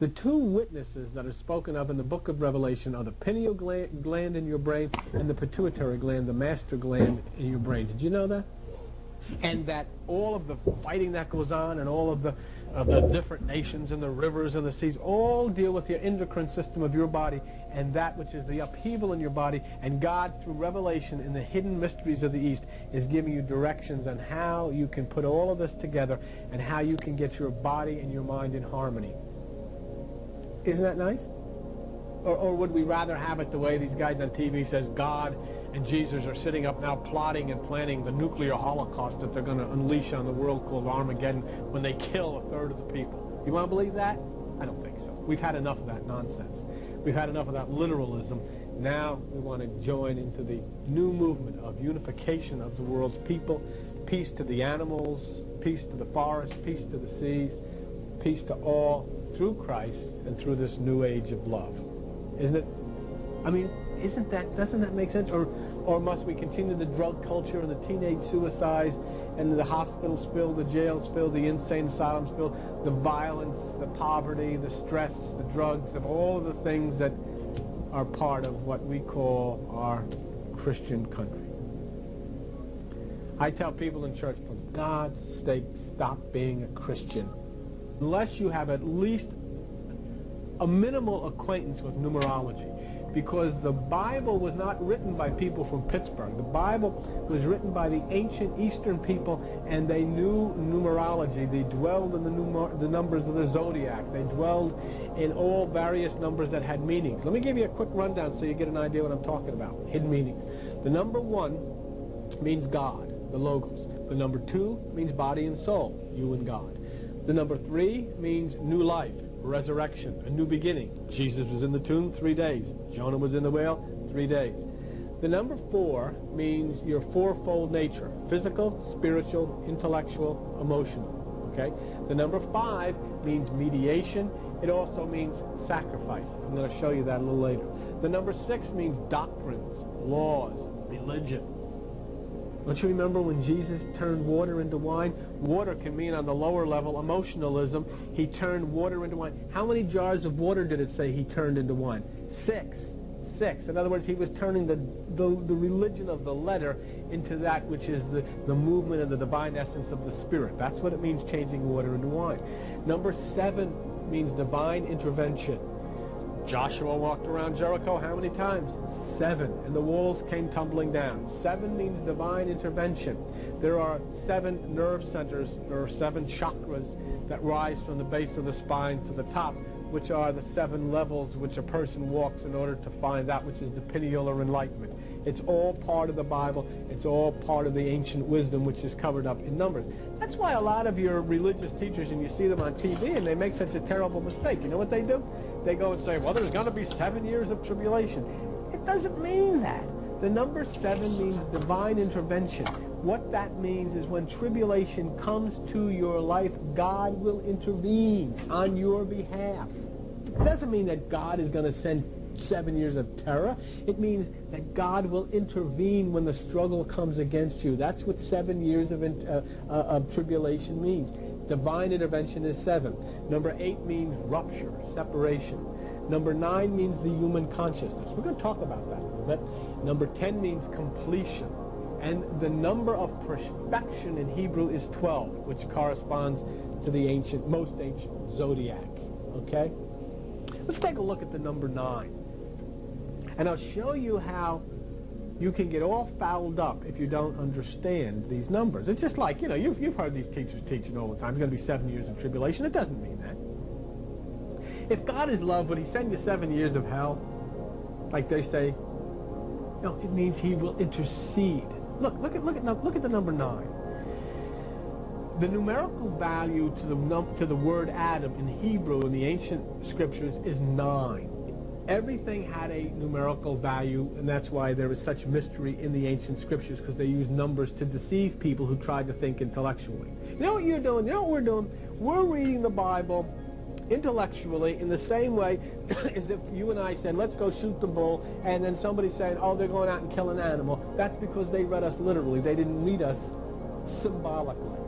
The two witnesses that are spoken of in the book of Revelation are the pineal gland in your brain and the pituitary gland, the master gland in your brain. Did you know that? And that all of the fighting that goes on and all of the different nations and the rivers and the seas all deal with your endocrine system of your body and that which is the upheaval in your body. And God, through revelation in the hidden mysteries of the East, is giving you directions on how you can put all of this together and how you can get your body and your mind in harmony. Isn't that nice? Or would we rather have it the way these guys on TV says God and Jesus are sitting up now plotting and planning the nuclear holocaust that they're going to unleash on the world called Armageddon when they kill a third of the people? You want to believe that? I don't think so. We've had enough of that nonsense. We've had enough of that literalism. Now we want to join into the new movement of unification of the world's people, peace to the animals, peace to the forests, peace to the seas, peace to all through Christ and through this new age of love. Isn't it? I mean, doesn't that make sense? Or must we continue the drug culture and the teenage suicides and the hospitals filled, the jails filled, the insane asylums filled, the violence, the poverty, the stress, the drugs, and all of the things that are part of what we call our Christian country? I tell people in church, for God's sake, stop being a Christian. Unless you have at least a minimal acquaintance with numerology. Because the Bible was not written by people from Pittsburgh. The Bible was written by the ancient Eastern people, and they knew numerology. They dwelled in the numbers of the zodiac. They dwelled in all various numbers that had meanings. Let me give you a quick rundown so you get an idea what I'm talking about. Hidden meanings. The number 1 means God, the Logos. The number 2 means body and soul, you and God. The number 3 means new life, resurrection, a new beginning. Jesus was in the tomb 3 days. Jonah was in the whale 3 days. The number 4 means your fourfold nature: physical, spiritual, intellectual, emotional. Okay? The number 5 means mediation. It also means sacrifice. I'm going to show you that a little later. The number 6 means doctrines, laws, religion. Don't you remember when Jesus turned water into wine? Water can mean on the lower level emotionalism. He turned water into wine. How many jars of water did it say he turned into wine? 6. 6. In other words, he was turning the religion of the letter into that which is the movement and the divine essence of the Spirit. That's what it means, changing water into wine. Number 7 means divine intervention. Joshua walked around Jericho how many times? 7. And the walls came tumbling down. 7 means divine intervention. There are 7 nerve centers, there are 7 chakras that rise from the base of the spine to the top, which are the 7 levels which a person walks in order to find that which is the pineal or enlightenment. It's all part of the Bible. It's all part of the ancient wisdom which is covered up in numbers. That's why a lot of your religious teachers, and you see them on TV, and they make such a terrible mistake. You know what they do? They go and say, well, there's going to be 7 years of tribulation. It doesn't mean that. The number 7 means divine intervention. What that means is when tribulation comes to your life, God will intervene on your behalf. It doesn't mean that God is going to send 7 years of terror. It means that God will intervene when the struggle comes against you. That's what 7 years of tribulation means. Divine intervention is 7. Number 8 means rupture, separation. Number 9 means the human consciousness. We're going to talk about that a little bit. Number 10 means completion. And the number of perfection in Hebrew is 12, which corresponds to the most ancient zodiac. Okay? Let's take a look at the number 9. And I'll show you how you can get all fouled up if you don't understand these numbers. It's just like, you've heard these teachers teaching all the time. It's going to be 7 years of tribulation. It doesn't mean that. If God is love, would he send you 7 years of hell? Like they say? No, it means he will intercede. Look at the number 9. The numerical value to the word Adam in Hebrew in the ancient scriptures is 9. Everything had a numerical value, and that's why there is such mystery in the ancient scriptures, because they used numbers to deceive people who tried to think intellectually. You know what you're doing? You know what we're doing? We're reading the Bible intellectually in the same way as if you and I said, let's go shoot the bull, and then somebody's saying, oh, they're going out and killing an animal. That's because they read us literally. They didn't read us symbolically.